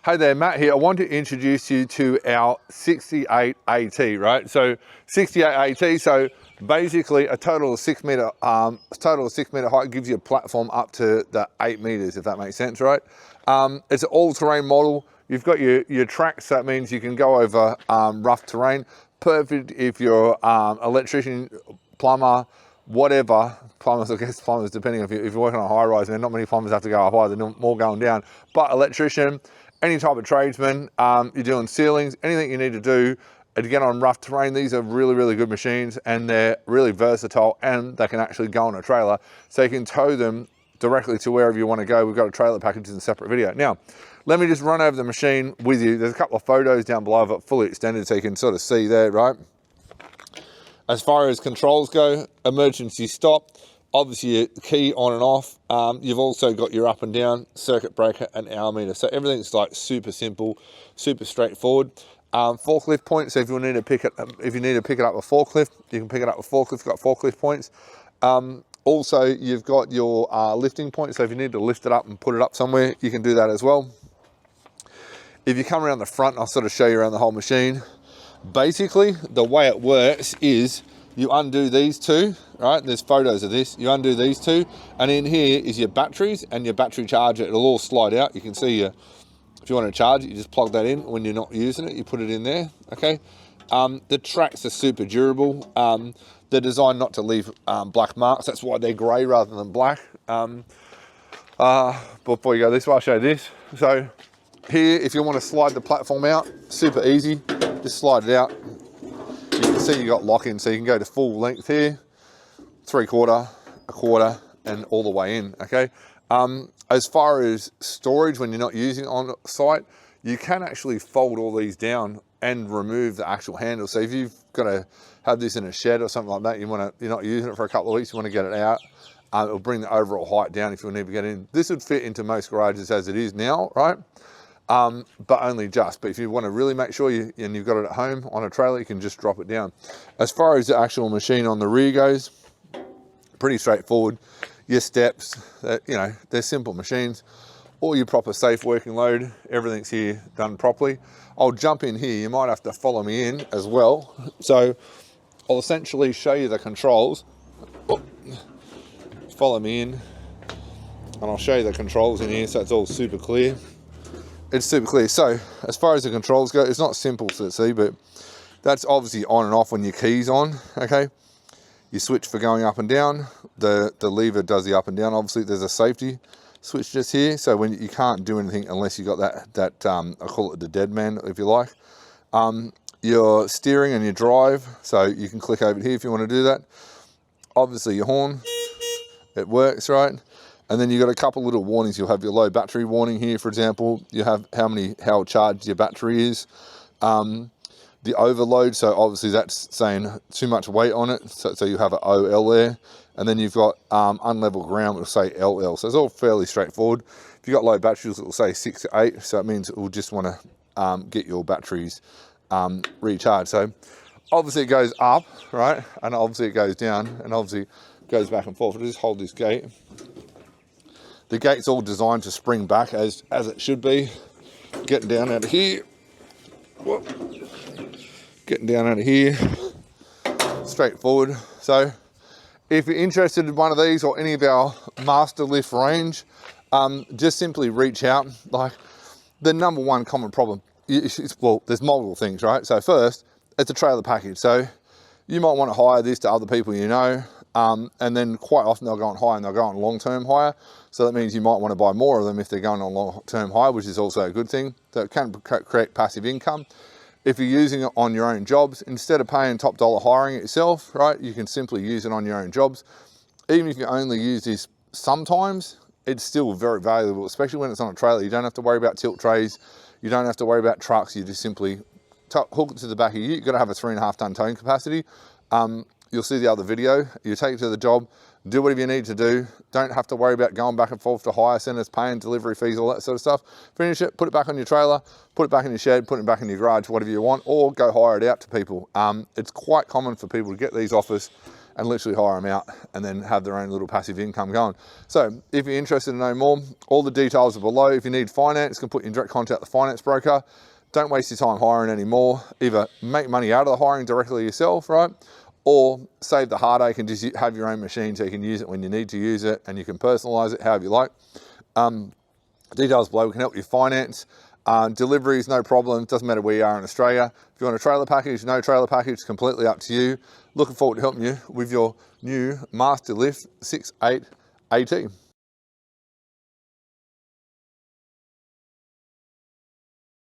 Hey there, Matt here. I want to introduce you to our 68 AT, right? So 68 AT, so basically a total of 6 meter, height gives you a platform up to the 8 meters, if that makes sense, right? It's an all-terrain model. You've got your tracks, so that means you can go over rough terrain. Perfect if you're electrician, plumber, whatever. Plumbers, I guess plumbers, depending if you're working on a high rise, man, not many plumbers have to go up high, they're more going down. But electrician, any type of tradesman, you're doing ceilings, anything you need to do to get on rough terrain, these are really, really good machines, and they're really versatile, and they can actually go on a trailer, so you can tow them directly to wherever you want to go. We've got a trailer package in a separate video. Now, let me just run over the machine with you. There's a couple of photos down below of it fully extended, so you can sort of see there, right? As far as controls go, emergency stop, obviously your key on and off. You've also got your up and down, circuit breaker and hour meter. So everything's like super simple, super straightforward. Forklift point, so if you need to pick it up, a forklift, you can pick it up with forklift, got forklift points. Also, you've got your lifting point, so if you need to lift it up and put it up somewhere, you can do that as well. If you come around the front, I'll sort of show you around the whole machine. Basically, the way it works is you undo these two, right? There's photos of this. You undo these two, and in here is your batteries and your battery charger. It'll all slide out. You can see if you want to charge it, you just plug that in. When you're not using it, you put it in there, okay? The tracks are super durable. They're designed not to leave black marks. That's why they're gray rather than black. Before you go this way, I'll show you this. So here, if you want to slide the platform out, super easy. Just slide it out. You can see you got lock-in, so you can go to full length here, 3/4, 1/4, and all the way in, okay? As far as storage, when you're not using it on site, you can actually fold all these down and remove the actual handle. So if you've got to have this in a shed or something like that, you're not using it for a couple of weeks, you want to get it out, it'll bring the overall height down if you need to get in. This would fit into most garages as it is now, right? But only just. But if you want to really make sure you've got it at home on a trailer, you can just drop it down. As far as the actual machine on the rear goes, pretty straightforward. Your steps, they're simple machines. All your proper safe working load, everything's here done properly. I'll jump in here. You might have to follow me in as well. So I'll essentially show you the controls. Follow me in, and I'll show you the controls in here, so it's all super clear. It's super clear. So as far as the controls go, it's not simple to see, but that's obviously on and off when your key's on, okay? You switch for going up and down. The lever does the up and down. Obviously there's a safety switch just here, so when you can't do anything unless you got that I call it the dead man, if you like. Your steering and your drive, so you can click over here if you want to do that. Obviously your horn, it works, right? And then you've got a couple little warnings. You'll have your low battery warning here, for example. You have how charged your battery is. The overload, so obviously that's saying too much weight on it. So you have an OL there. And then you've got unlevel ground, which will say LL. So it's all fairly straightforward. If you've got low batteries, it will say 6 to 8. So it means it will just want to get your batteries recharged. So obviously it goes up, right? And obviously it goes down, and obviously it goes back and forth. I'll just hold this gate. The gate's all designed to spring back as it should be. Getting down out of here. Whoop. Getting down out of here. Straightforward. So if you're interested in one of these or any of our master lift range, just simply reach out. Like, the number one common problem, well, there's multiple things, right? So first, it's a trailer package. So you might want to hire this to other people you know. And then quite often they'll go on hire, and they'll go on long-term hire. So that means you might want to buy more of them if they're going on long-term hire, which is also a good thing. So it can create passive income. If you're using it on your own jobs, instead of paying top dollar hiring it yourself, right, you can simply use it on your own jobs. Even if you only use this sometimes, it's still very valuable, especially when it's on a trailer. You don't have to worry about tilt trays. You don't have to worry about trucks. You just simply hook it to the back of you. You've got to have a 3.5 ton towing capacity. You'll see the other video. You take it to the job, do whatever you need to do. Don't have to worry about going back and forth to hire centers, paying delivery fees, all that sort of stuff. Finish it, put it back on your trailer, put it back in your shed, put it back in your garage, whatever you want, or go hire it out to people. It's quite common for people to get these offers and literally hire them out and then have their own little passive income going. So if you're interested to know more, all the details are below. If you need finance, you can put you in direct contact with the finance broker. Don't waste your time hiring anymore. Either make money out of the hiring directly yourself, right? Or save the heartache and just have your own machine so you can use it when you need to use it, and you can personalize it however you like. Details below. We can help you finance. Deliveries, no problem. Doesn't matter where you are in Australia. If you want a trailer package, no trailer package, completely up to you. Looking forward to helping you with your new Master Lift 6.8 AT.